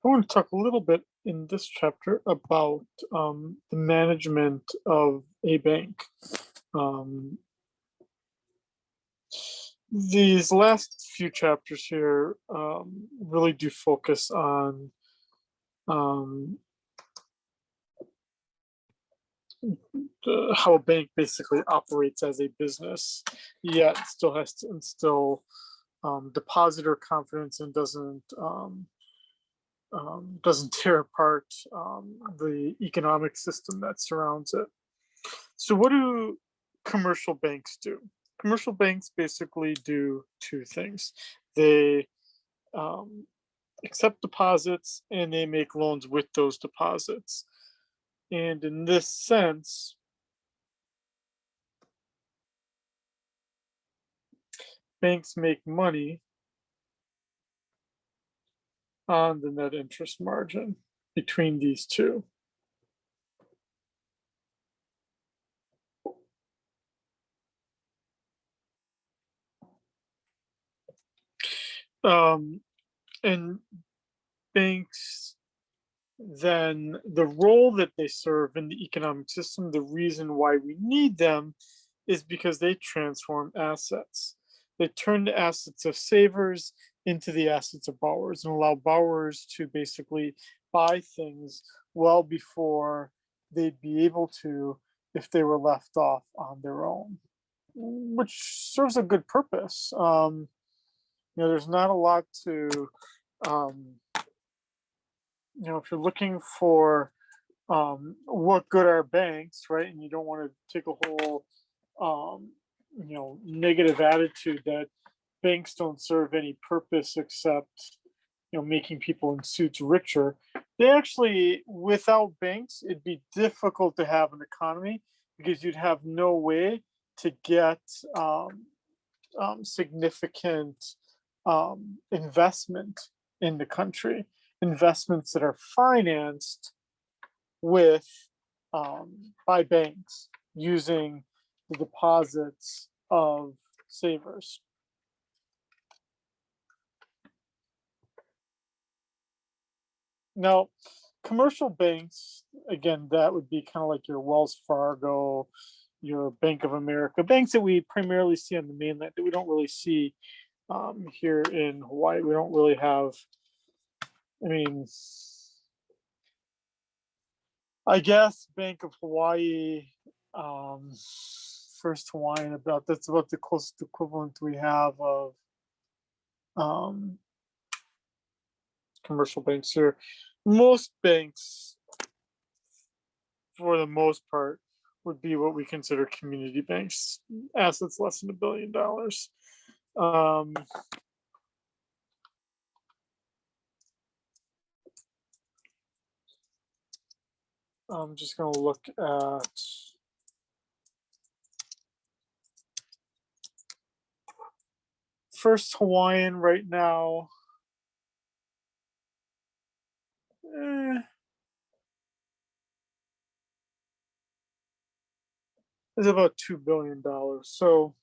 I want to talk a little bit in this chapter about the management of a bank. Um, these last few chapters here really do focus on um, how a bank basically operates as a business, yet still has to instill depositor confidence and doesn't tear apart the economic system that surrounds it. So, what do commercial banks do? Commercial banks basically do two things. They um, accept deposits and they make loans with those deposits. And in this sense, banks make money on the net interest margin between these two. Um, and banks, then the role that they serve in the economic system, the reason why we need them is because they transform assets. They turn the assets of savers into the assets of borrowers and allow borrowers to basically buy things well before they'd be able to if they were left off on their own, which serves a good purpose. There's not a lot to, um, if you're looking for what good are banks, right? And you don't want to take a whole, negative attitude that banks don't serve any purpose except, making people in suits richer. They actually, without banks, it'd be difficult to have an economy because you'd have no way to get significant investment in the country, investments that are financed with by banks using the deposits of savers. Now, commercial banks, again, that would be kind of like your Wells Fargo, your Bank of America, banks that we primarily see on the mainland that we don't really see here in Hawaii. We don't really have, I mean, I guess Bank of Hawaii, First Hawaiian, that's about the closest equivalent we have of um, commercial banks here. Most banks, for the most part, would be what we consider community banks, assets less than $1 billion. I'm just going to look at First Hawaiian right now. Is about $2 billion. So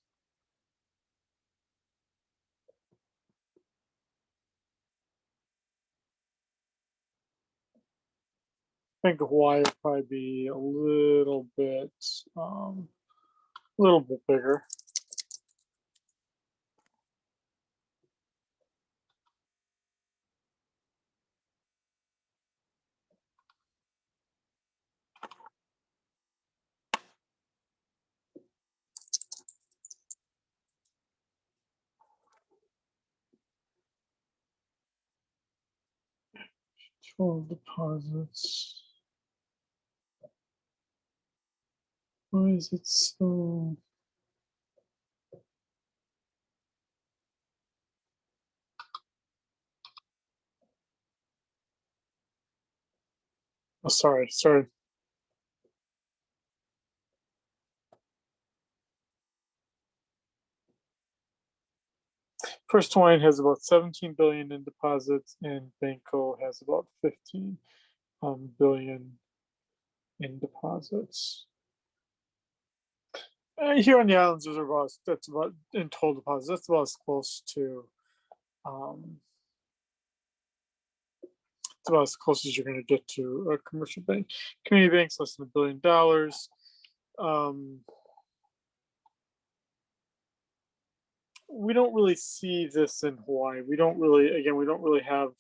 Bank of Hawaii would probably be a little bit bigger. Total deposits. Why is it so? Oh, sorry. First Hawaiian has about 17 billion in deposits, and Banco has about 15 billion in deposits. Here on the islands, that's about in total deposits. That's about as close to about as close as you're going to get to a commercial bank. Community banks less than $1 billion. We don't really see this in Hawaii. We don't really have.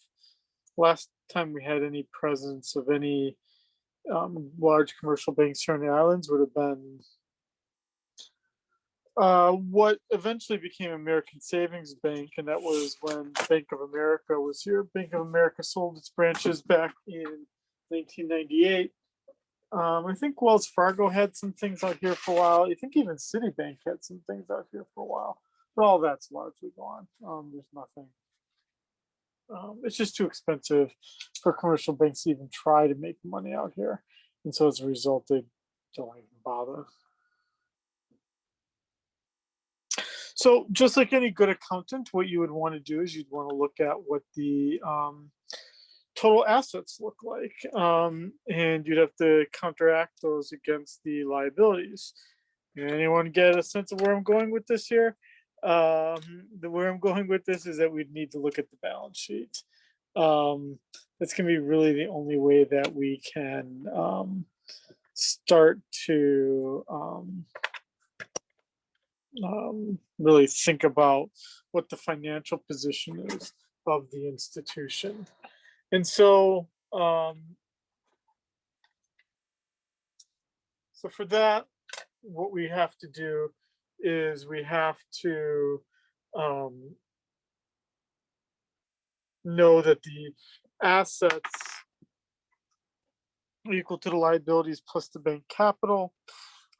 Last time we had any presence of any large commercial banks here on the islands would have been what eventually became American Savings Bank, and that was when Bank of America was here. Bank of America sold its branches back in 1998. I think Wells Fargo had some things out here for a while. I think even Citibank had some things out here for a while, but all that's largely gone. There's nothing. It's just too expensive for commercial banks to even try to make money out here, and so as a result, they don't even bother. So just like any good accountant, what you would want to do is you'd want to look at what the total assets look like, and you'd have to counteract those against the liabilities. Anyone get a sense of where I'm going with this here? Where I'm going with this is that we'd need to look at the balance sheet. That's going to be really the only way that we can start to really think about what the financial position is of the institution. And so, so for that, what we have to do is we have to know that the assets are equal to the liabilities plus the bank capital.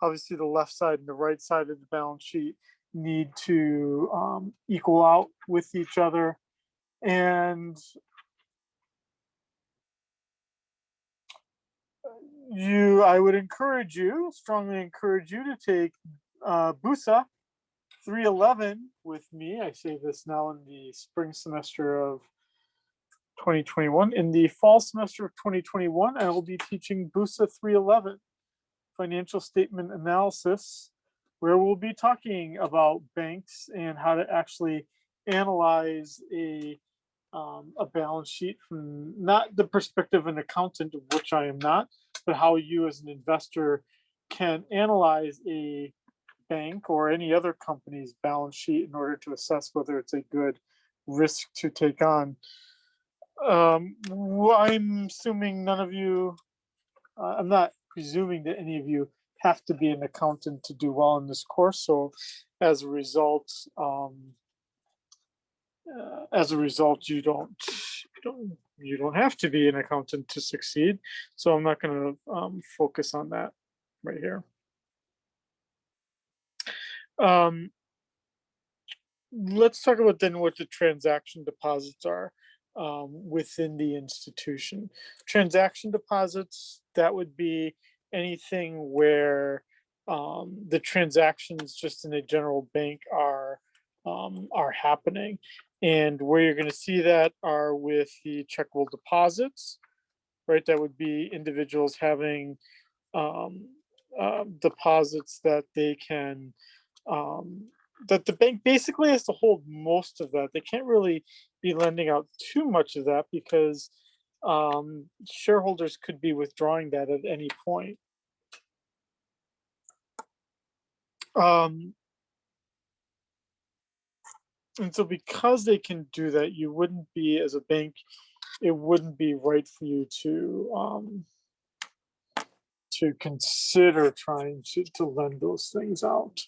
Obviously, the left side and the right side of the balance sheet need to equal out with each other. And I would strongly encourage you to take BUSA 311 with me. I say this now in the spring semester of 2021. In the fall semester of 2021, I will be teaching BUSA 311, financial statement analysis, where we'll be talking about banks and how to actually analyze a balance sheet from not the perspective of an accountant, of which I am not, but how you as an investor can analyze a bank or any other company's balance sheet in order to assess whether it's a good risk to take on. I'm assuming none of you, I'm not presuming that any of you have to be an accountant to do well in this course. So as a result, you don't have to be an accountant to succeed. So I'm not going to focus on that right here. Let's talk about then what the transaction deposits are within the institution. Transaction deposits, that would be anything where the transactions just in a general bank are happening. And where you're going to see that are with the checkable deposits, right? That would be individuals having deposits that they can, that the bank basically has to hold most of that. They can't really be lending out too much of that because shareholders could be withdrawing that at any point. And so because they can do that, you wouldn't be, as a bank, it wouldn't be right for you to consider trying to lend those things out.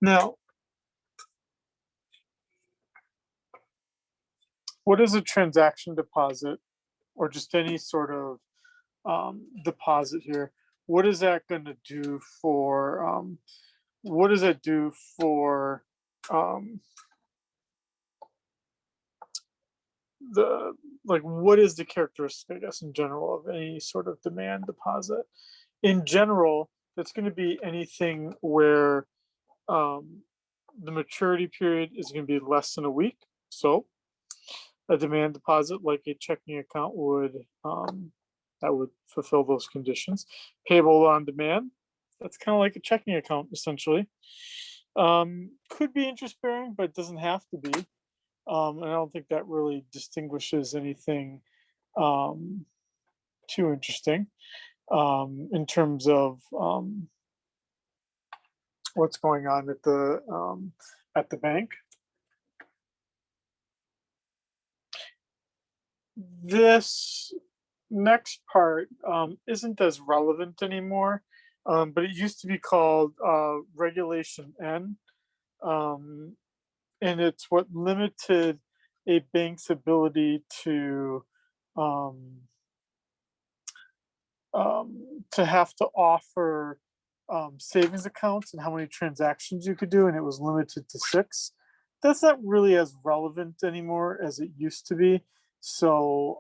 Now, what is a transaction deposit, or just any sort of deposit here? What is that going to do for? What does that do for the, like, what is the characteristic, I guess, in general of any sort of demand deposit? In general, it's going to be anything where The maturity period is going to be less than a week. So a demand deposit, like a checking account, that would fulfill those conditions. Payable on demand. That's kind of like a checking account, essentially. Could be interest bearing, but it doesn't have to be. And I don't think that really distinguishes anything too interesting in terms of what's going on at the bank. This next part isn't as relevant anymore, but it used to be called Regulation N, um, and it's what limited a bank's ability um, to have to offer savings accounts and how many transactions you could do, and it was limited to six. That's not really as relevant anymore as it used to be. So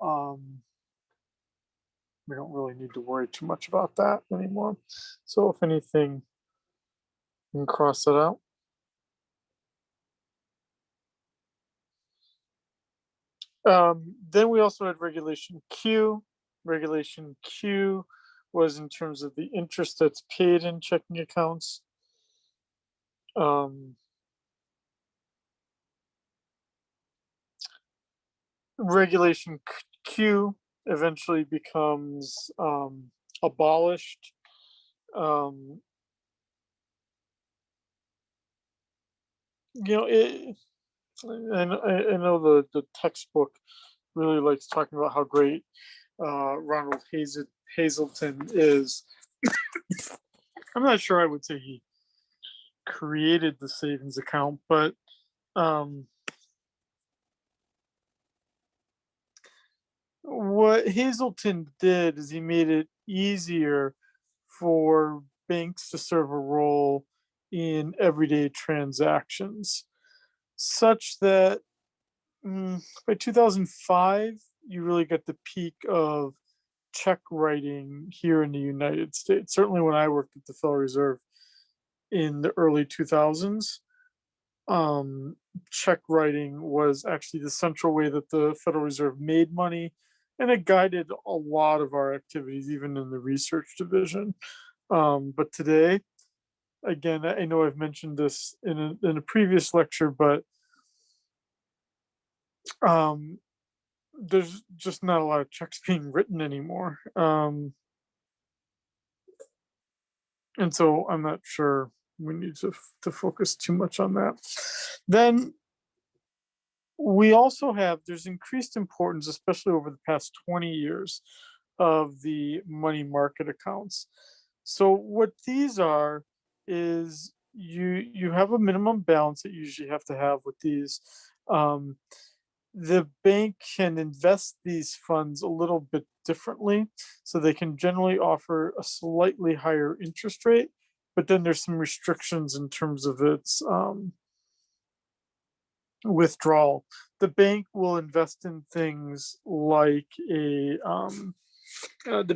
we don't really need to worry too much about that anymore. So if anything, you can cross it out. Then we also had Regulation Q. Regulation Q was in terms of the interest that's paid in checking accounts. Regulation Q eventually becomes abolished. I know the textbook really likes talking about how great Ronald Hazelton is. I'm not sure I would say he created the savings account, but what Hazelton did is he made it easier for banks to serve a role in everyday transactions, such that by 2005, you really got the peak of check writing here in the United States. Certainly, when I worked at the Federal Reserve in the early 2000s, check writing was actually the central way that the Federal Reserve made money, and it guided a lot of our activities, even in the research division. But today, again, I know I've mentioned this in a previous lecture, but there's just not a lot of checks being written anymore. And so I'm not sure we need to focus too much on that. Then we also have, there's increased importance, especially over the past 20 years, of the money market accounts. So what these are is you have a minimum balance that you usually have to have with these. The bank can invest these funds a little bit differently. So they can generally offer a slightly higher interest rate, but then there's some restrictions in terms of its withdrawal. The bank will invest in things like the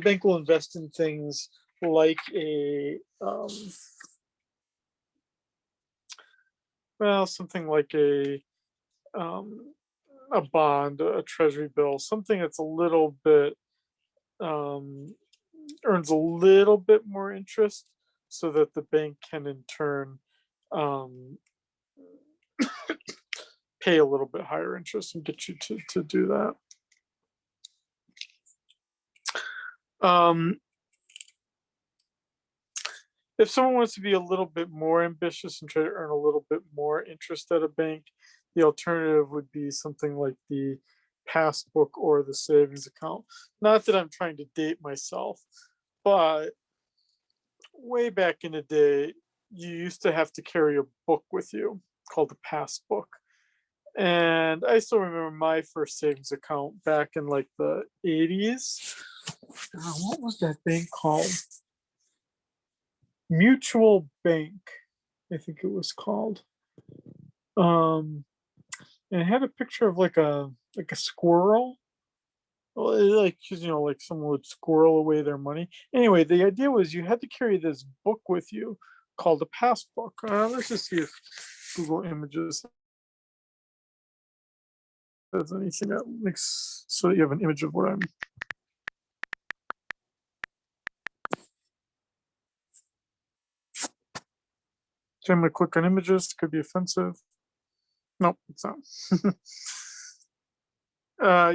bank will invest in things like something like a bond, a treasury bill, something that's a little bit earns a little bit more interest, so that the bank can in turn pay a little bit higher interest and get you to do that. If someone wants to be a little bit more ambitious and try to earn a little bit more interest at a bank, the alternative would be something like the passbook or the savings account. Not that I'm trying to date myself, but way back in the day, you used to have to carry a book with you called a passbook. And I still remember my first savings account back in like the 80s. What was that bank called? Mutual Bank, I think it was called. And it had a picture of like a squirrel. Well, like like someone would squirrel away their money. Anyway, the idea was you had to carry this book with you called a passbook. Let's just see if Google Images has anything that makes so that you have an image of what I'm. So I'm going to click on images. Could be offensive. Nope, it's not.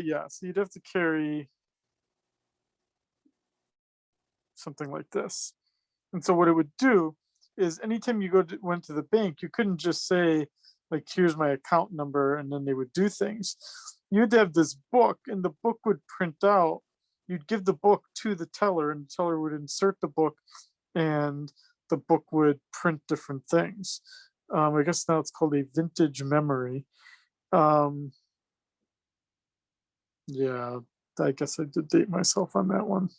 Yeah, so you'd have to carry something like this. And so what it would do is anytime you went to the bank, you couldn't just say, like, here's my account number, and then they would do things. You'd have this book, and the book would print out. You'd give the book to the teller, and the teller would insert the book, and the book would print different things. I guess now it's called a vintage memory. Yeah, I guess I did date myself on that one.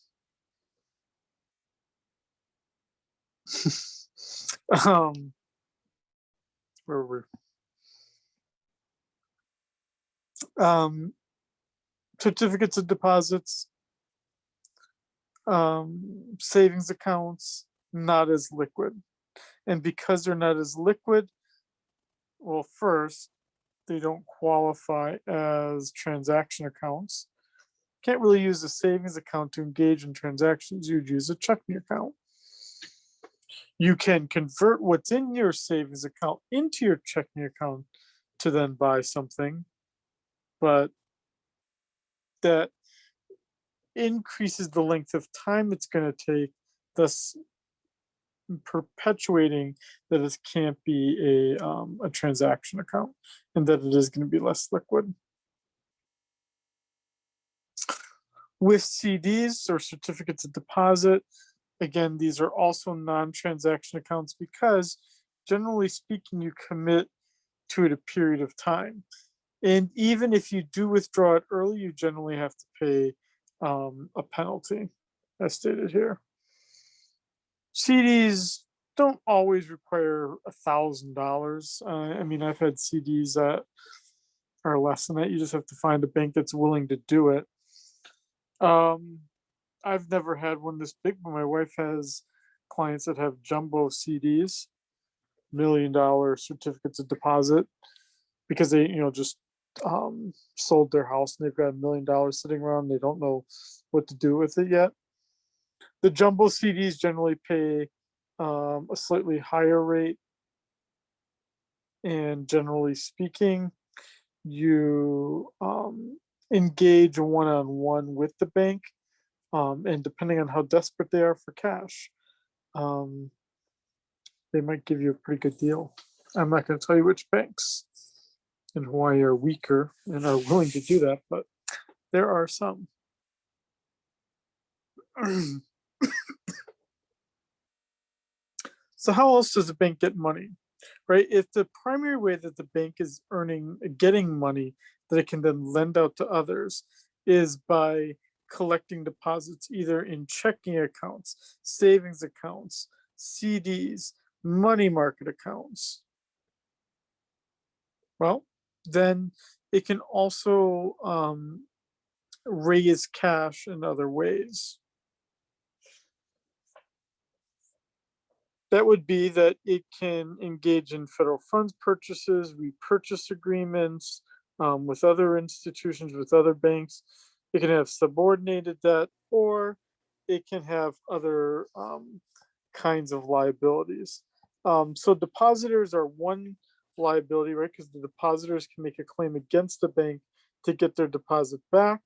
Where were certificates of deposits, savings accounts, not as liquid. And because they're not as liquid, well, first, they don't qualify as transaction accounts. Can't really use a savings account to engage in transactions. You'd use a checking account. You can convert what's in your savings account into your checking account to then buy something, but that increases the length of time it's going to take, thus perpetuating that it can't be a transaction account and that it is going to be less liquid. With CDs or certificates of deposit, again, these are also non-transaction accounts because generally speaking, you commit to it a period of time. And even if you do withdraw it early, you generally have to pay a penalty, as stated here. CDs don't always require $1,000. I mean, I've had CDs that are less than that. You just have to find a bank that's willing to do it. I've never had one this big, but my wife has clients that have jumbo CDs, $1 million certificates of deposit, because they, just sold their house and they've got $1 million sitting around. They don't know what to do with it yet. The jumbo CDs generally pay a slightly higher rate, and generally speaking, you engage one-on-one with the bank, and depending on how desperate they are for cash, they might give you a pretty good deal. I'm not going to tell you which banks in Hawaii are weaker and are willing to do that, but there are some. So how else does a bank get money, right? If the primary way that the bank is getting money that it can then lend out to others is by collecting deposits either in checking accounts, savings accounts, CDs, money market accounts, well, then it can also raise cash in other ways. That would be that it can engage in federal funds purchases, repurchase agreements with other institutions, with other banks. It can have subordinated debt, or it can have other kinds of liabilities. So depositors are one liability, right? Because the depositors can make a claim against the bank to get their deposit back.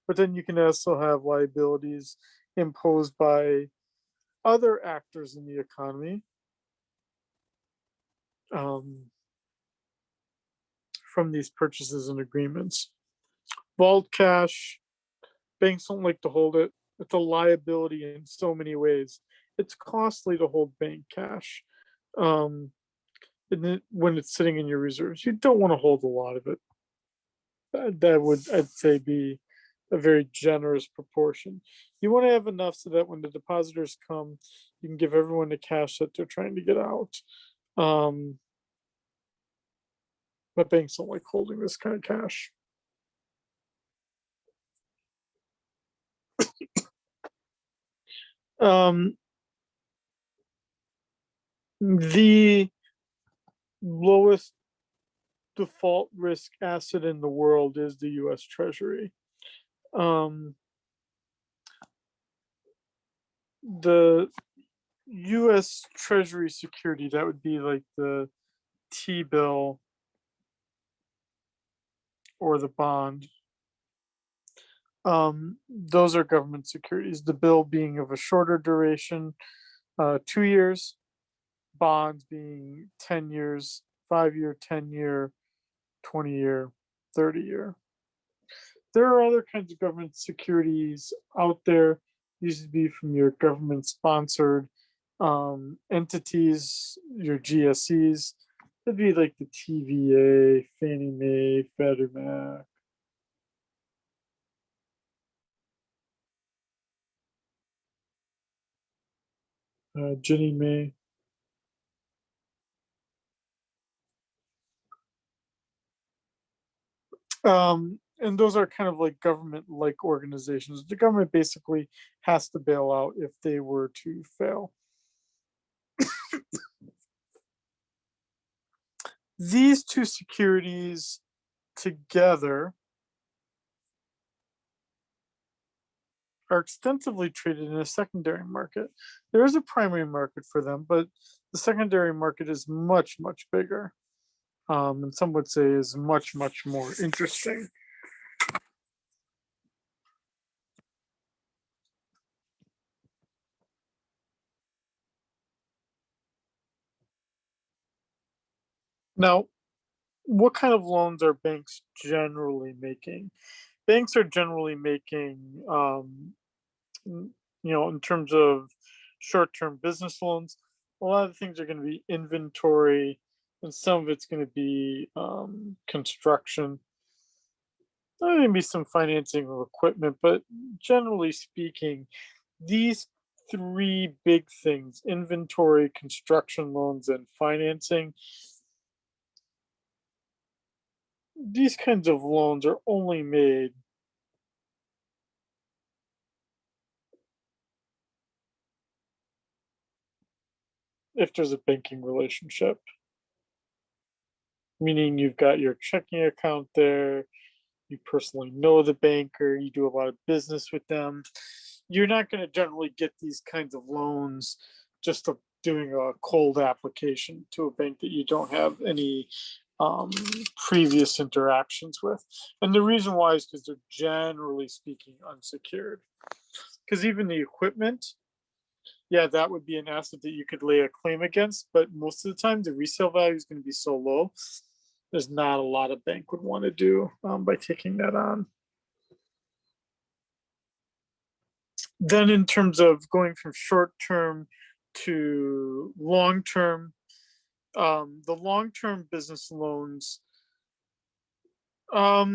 But then you can also have liabilities imposed by other actors in the economy, from these purchases and agreements. Vault cash, banks don't like to hold it. It's a liability in so many ways. It's costly to hold bank cash. And when it's sitting in your reserves, you don't want to hold a lot of it. That would, I'd say, be a very generous proportion. You want to have enough so that when the depositors come, you can give everyone the cash that they're trying to get out. But banks don't like holding this kind of cash. The lowest default risk asset in the world is the US Treasury. Um, the US Treasury security, that would be like the T bill or the bond. Those are government securities. The bill being of a shorter duration, 2 years, bonds being 10 years, 5 year, 10 year, 20 year, 30 year. There are other kinds of government securities out there. These would be from your government sponsored entities, your GSEs. It'd be like the TVA, Fannie Mae, Freddie Mac. Ginnie Mae. And those are kind of like government like organizations. The government basically has to bail out if they were to fail. These two securities together are extensively traded in a secondary market. There is a primary market for them, but the secondary market is much, much bigger. And some would say is much, much more interesting. Now, what kind of loans are banks generally making? Banks are generally making, in terms of short-term business loans, a lot of things are going to be inventory, and some of it's going to be construction. There may be some financing of equipment, but generally speaking, these three big things: inventory, construction loans, and financing. These kinds of loans are only made if there's a banking relationship, meaning you've got your checking account there, you personally know the banker, you do a lot of business with them. You're not going to generally get these kinds of loans just doing a cold application to a bank that you don't have any previous interactions with. And the reason why is because they're generally speaking unsecured. Because even the equipment, yeah, that would be an asset that you could lay a claim against, but most of the time the resale value is going to be so low, there's not a lot a bank would want to do by taking that on. Then, in terms of going from short term to long term, the long term business loans are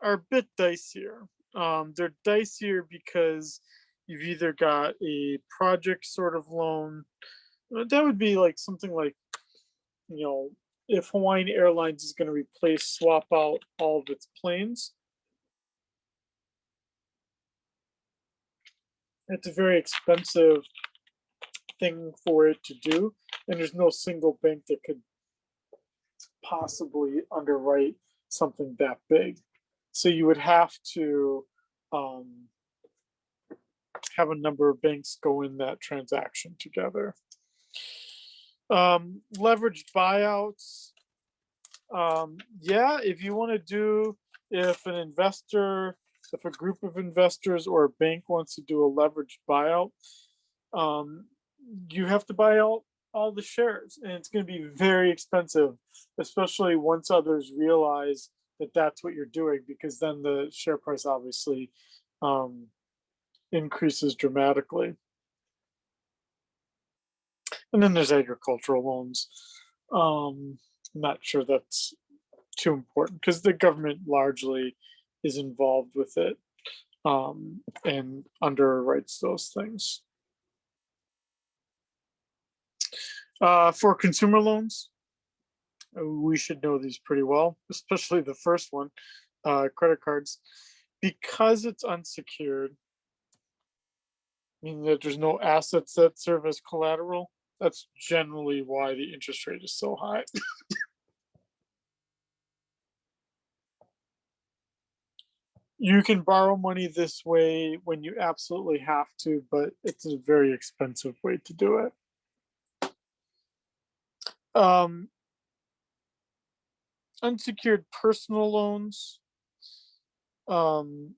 a bit dicier. They're dicier because you've either got a project sort of loan. That would be like something like, if Hawaiian Airlines is going to swap out all of its planes, it's a very expensive thing for it to do, and there's no single bank that could possibly underwrite something that big. So you would have to have a number of banks go in that transaction together. Leveraged buyouts. Yeah, if you want to do, if a group of investors or a bank wants to do a leveraged buyout, you have to buy all the shares, and it's going to be very expensive, especially once others realize that that's what you're doing, because then the share price obviously increases dramatically. And then there's agricultural loans. I'm not sure that's too important because the government largely is involved with it and underwrites those things. For consumer loans, we should know these pretty well, especially the first one, credit cards. Because it's unsecured, meaning that there's no assets that serve as collateral, That's generally why the interest rate is so high. You can borrow money this way when you absolutely have to, but it's a very expensive way to do it. Um, Unsecured personal loans. Um,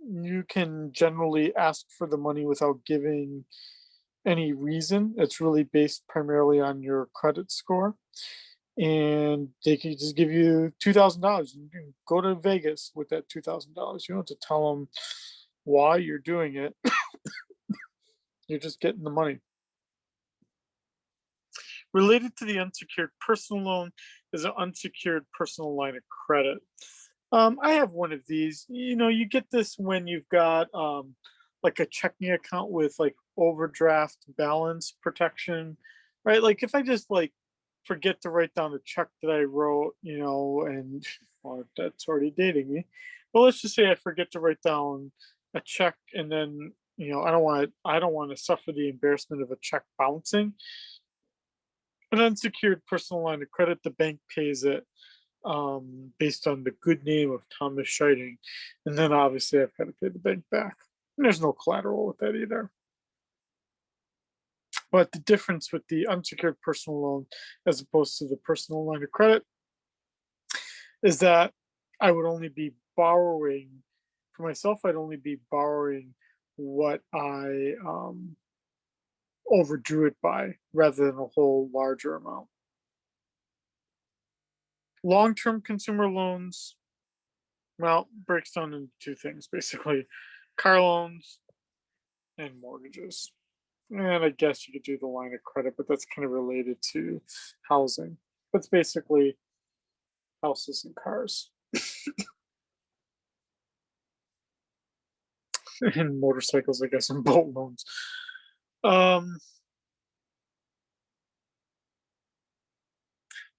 you can generally ask for the money without giving any reason. It's really based primarily on your credit score. And they can just give you $2,000. You can go to Vegas with that $2,000. You don't have to tell them why you're doing it. You're just getting the money. Related to the unsecured personal loan is an unsecured personal line of credit. I have one of these. You know, you get this when you've got like a checking account with like overdraft balance protection, right? Like if I just like forget to write down the check that I wrote, you know, and well, that's already dating me. But let's just say I forget to write down a check, and then I don't want to suffer the embarrassment of a check bouncing. An unsecured personal line of credit, the bank pays it based on the good name of Thomas Scheiding. And then obviously I've got to pay the bank back. And there's no collateral with that either. But the difference with the unsecured personal loan as opposed to the personal line of credit is that I would only be borrowing for myself, I'd only be borrowing what I overdrew it by rather than a whole larger amount. Long term consumer loans, well, breaks down into two things basically: car loans and mortgages. And I guess you could do the line of credit, but that's kind of related to housing. That's basically houses and cars and motorcycles, I guess, and boat loans. Um,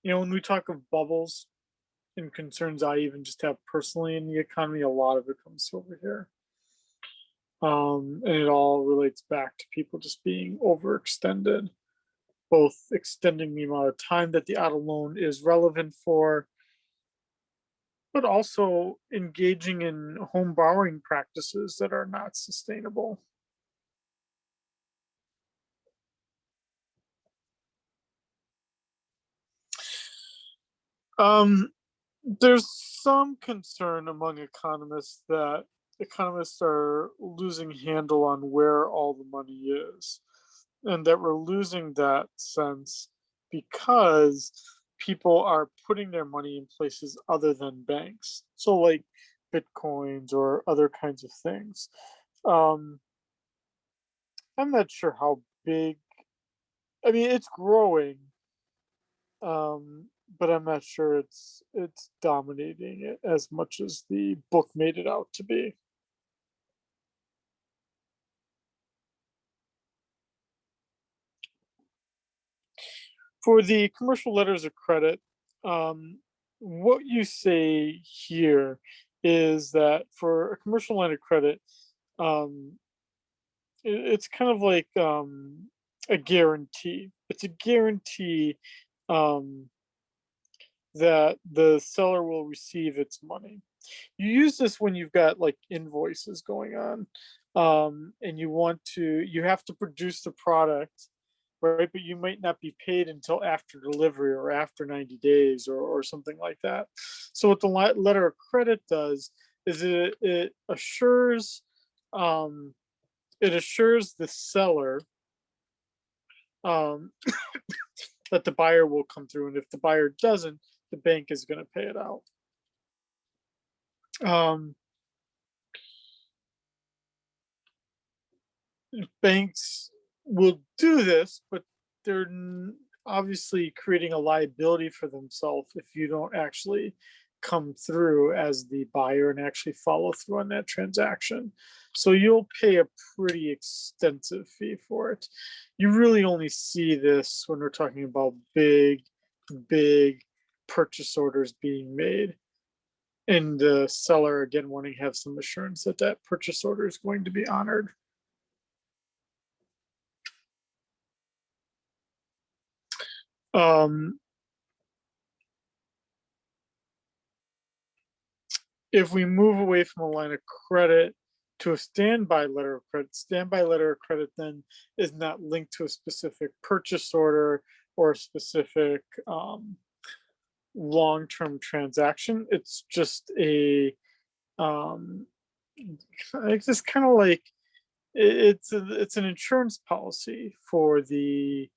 when we talk of bubbles and concerns I even just have personally in the economy, a lot of it comes over here. And it all relates back to people just being overextended, both extending the amount of time that the auto loan is relevant for, but also engaging in home borrowing practices that are not sustainable. Um, there's some concern among economists that economists are losing handle on where all the money is, and that we're losing that sense because people are putting their money in places other than banks. So, like bitcoins or other kinds of things. Um, I'm not sure how big. I mean, it's growing, but I'm not sure it's dominating it as much as the book made it out to be. For the commercial letters of credit, um, what you say here is that for a commercial line of credit, um, it's kind of like a guarantee. It's a guarantee um, that the seller will receive its money. You use this when you've got like invoices going on, and you have to produce the product, right? But you might not be paid until after delivery or after 90 days or something like that. So what the letter of credit does is um, it assures the seller um, that the buyer will come through, and if the buyer doesn't, the bank is going to pay it out. Um, Banks will do this, but they're obviously creating a liability for themselves if you don't actually come through as the buyer and actually follow through on that transaction. So you'll pay a pretty extensive fee for it. You really only see this when we're talking about big purchase orders being made. And the seller, again, wanting to have some assurance that that purchase order is going to be honored. If we move away from a line of credit to a standby letter of credit, standby letter of credit then is not linked to a specific purchase order or a specific long-term transaction. It's just a it's just kind of like it's an insurance policy for the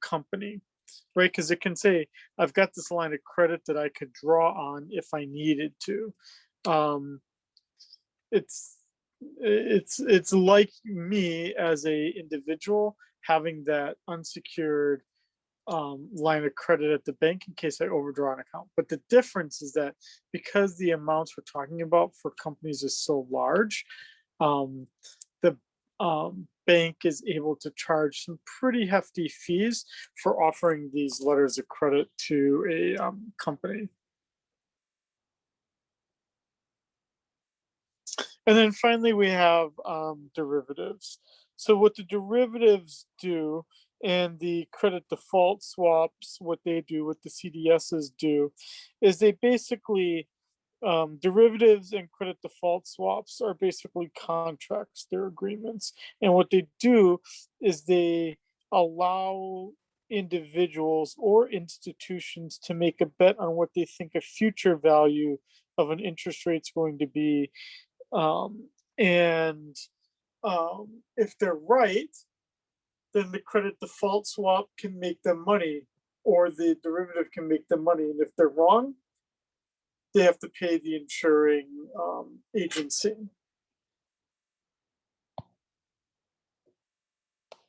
company, right? Because it can say, I've got this line of credit that I could draw on if I needed to. Um, it's it's like me as a individual having that unsecured line of credit at the bank in case I overdraw an account. But the difference is that because the amounts we're talking about for companies is so large, um, the bank is able to charge some pretty hefty fees for offering these letters of credit to a company. And then finally, we have derivatives. So what the derivatives do and the credit default swaps, what they do, what the CDSs do, is they basically derivatives and credit default swaps are basically contracts, they're agreements. And what they do is they allow individuals or institutions to make a bet on what they think a future value of an interest rate is going to be. And if they're right, then the credit default swap can make them money, or the derivative can make them money. And if they're wrong, they have to pay the insuring agency.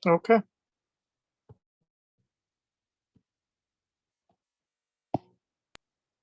Okay.